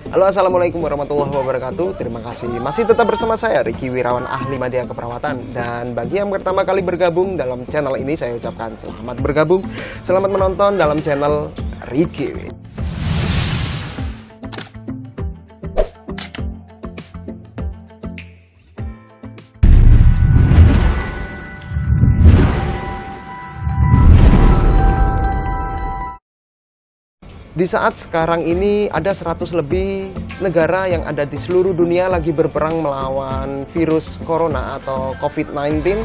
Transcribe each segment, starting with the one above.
Halo, assalamualaikum warahmatullahi wabarakatuh. Terima kasih masih tetap bersama saya Riki Wirawan, ahli media keperawatan. Dan bagi yang pertama kali bergabung dalam channel ini, saya ucapkan selamat bergabung, selamat menonton dalam channel Riki. Di saat sekarang ini ada 100 lebih negara yang ada di seluruh dunia lagi berperang melawan virus corona atau COVID-19.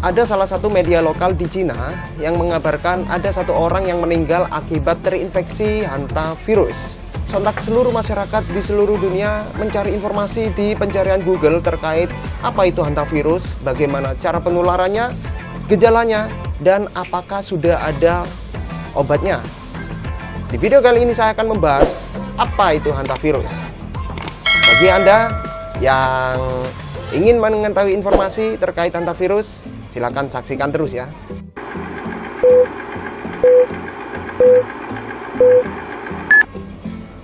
Ada salah satu media lokal di Cina yang mengabarkan ada satu orang yang meninggal akibat terinfeksi hantavirus. Sontak seluruh masyarakat di seluruh dunia mencari informasi di pencarian Google terkait apa itu hantavirus, bagaimana cara penularannya, gejalanya, dan apakah sudah ada obatnya. Di video kali ini saya akan membahas apa itu hantavirus. Bagi Anda yang ingin mengetahui informasi terkait hantavirus, silakan saksikan terus ya.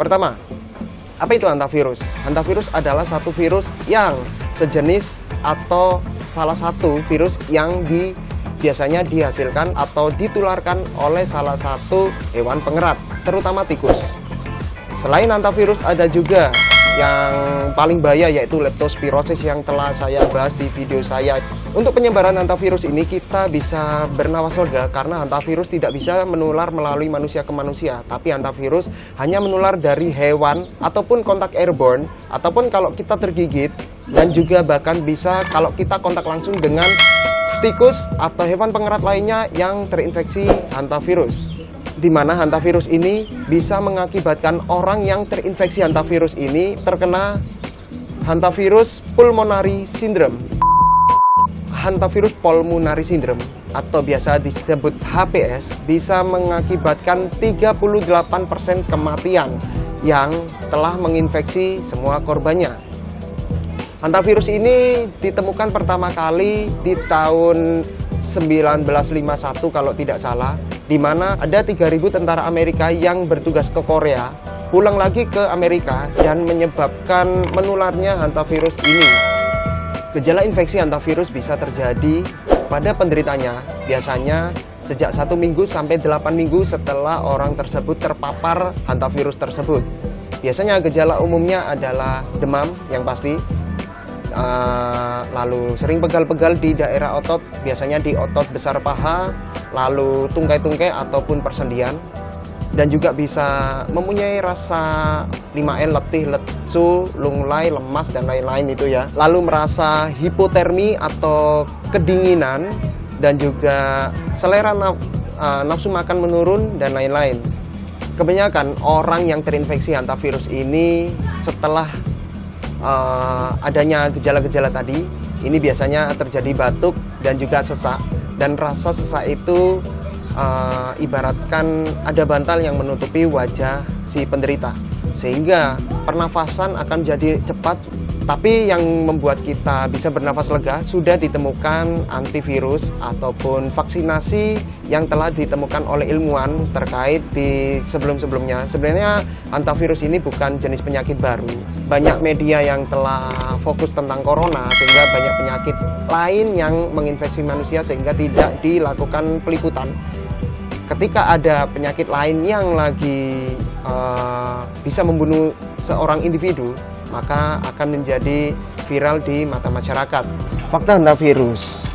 Pertama, apa itu hantavirus? Hantavirus adalah satu virus yang sejenis atau salah satu virus yang biasanya dihasilkan atau ditularkan oleh salah satu hewan pengerat, terutama tikus. Selain hantavirus ada juga yang paling bahaya, yaitu leptospirosis yang telah saya bahas di video saya. Untuk penyebaran hantavirus ini kita bisa bernapas lega karena hantavirus tidak bisa menular melalui manusia ke manusia, tapi hantavirus hanya menular dari hewan ataupun kontak airborne, ataupun kalau kita tergigit, dan juga bahkan bisa kalau kita kontak langsung dengan tikus atau hewan pengerat lainnya yang terinfeksi hantavirus, di mana hantavirus ini bisa mengakibatkan orang yang terinfeksi hantavirus ini terkena hantavirus pulmonary syndrome. Hantavirus pulmonary syndrome atau biasa disebut HPS bisa mengakibatkan 38% kematian yang telah menginfeksi semua korbannya. Hantavirus ini ditemukan pertama kali di tahun 1951 kalau tidak salah, di mana ada 3.000 tentara Amerika yang bertugas ke Korea, pulang lagi ke Amerika dan menyebabkan menularnya hantavirus ini. Gejala infeksi hantavirus bisa terjadi pada penderitanya, biasanya sejak 1 minggu sampai 8 minggu setelah orang tersebut terpapar hantavirus tersebut. Biasanya gejala umumnya adalah demam yang pasti, lalu sering pegal-pegal di daerah otot, biasanya di otot besar paha, lalu tungkai-tungkai ataupun persendian, dan juga bisa mempunyai rasa 5L, letih, lesu, lunglai, lemas, dan lain-lain itu ya. Lalu merasa hipotermi atau kedinginan, dan juga selera nafsu makan menurun, dan lain-lain. Kebanyakan orang yang terinfeksi hantavirus ini setelah adanya gejala-gejala tadi, ini biasanya terjadi batuk dan juga sesak, dan rasa sesak itu ibaratkan ada bantal yang menutupi wajah si penderita, sehingga pernafasan akan jadi cepat. Tapi yang membuat kita bisa bernafas lega, sudah ditemukan antivirus ataupun vaksinasi yang telah ditemukan oleh ilmuwan terkait di sebelum-sebelumnya. Sebenarnya hantavirus ini bukan jenis penyakit baru. Banyak media yang telah fokus tentang corona, sehingga banyak penyakit lain yang menginfeksi manusia sehingga tidak dilakukan peliputan. Ketika ada penyakit lain yang lagi bisa membunuh seorang individu, maka akan menjadi viral di mata masyarakat. Fakta hantavirus.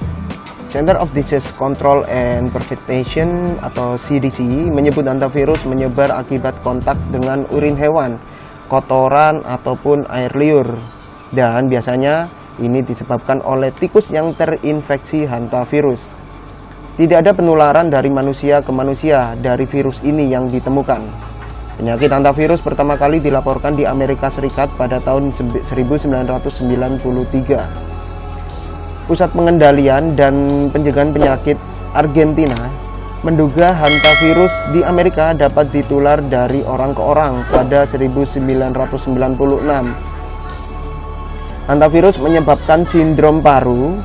Center of Disease Control and Prevention atau CDC menyebut hantavirus menyebar akibat kontak dengan urin hewan, kotoran, ataupun air liur. Dan biasanya ini disebabkan oleh tikus yang terinfeksi hantavirus. Tidak ada penularan dari manusia ke manusia dari virus ini yang ditemukan. Penyakit hantavirus pertama kali dilaporkan di Amerika Serikat pada tahun 1993. Pusat Pengendalian dan Pencegahan Penyakit Argentina menduga hantavirus di Amerika dapat ditular dari orang ke orang pada 1996. Hantavirus menyebabkan sindrom paru,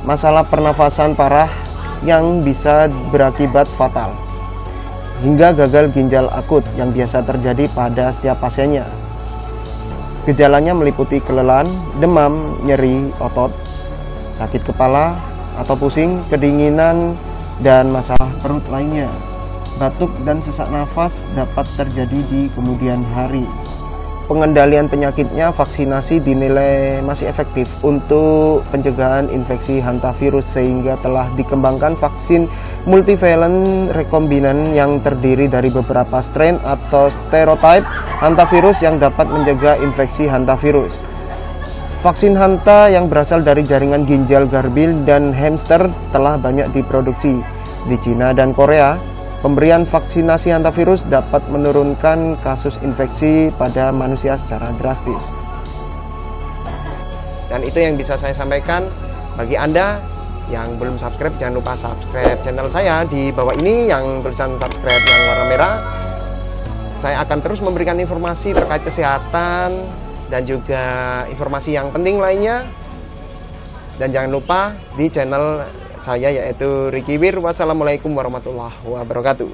masalah pernafasan parah yang bisa berakibat fatal. hingga gagal ginjal akut yang biasa terjadi pada setiap pasiennya. Gejalanya meliputi kelelahan, demam, nyeri otot, sakit kepala atau pusing, kedinginan, dan masalah perut lainnya. Batuk dan sesak nafas dapat terjadi di kemudian hari. Pengendalian penyakitnya, vaksinasi dinilai masih efektif untuk pencegahan infeksi hantavirus sehingga telah dikembangkan vaksin multivalent rekombinan yang terdiri dari beberapa strain atau serotype hantavirus yang dapat mencegah infeksi hantavirus. Vaksin hanta yang berasal dari jaringan ginjal garbil dan hamster telah banyak diproduksi di Cina dan Korea. Pemberian vaksinasi hantavirus dapat menurunkan kasus infeksi pada manusia secara drastis. Dan itu yang bisa saya sampaikan. Bagi Anda yang belum subscribe, jangan lupa subscribe channel saya di bawah ini yang tulisan subscribe yang warna merah. Saya akan terus memberikan informasi terkait kesehatan dan juga informasi yang penting lainnya. Dan jangan lupa di channel saya yaitu Ricky Wir. Wassalamualaikum warahmatullahi wabarakatuh.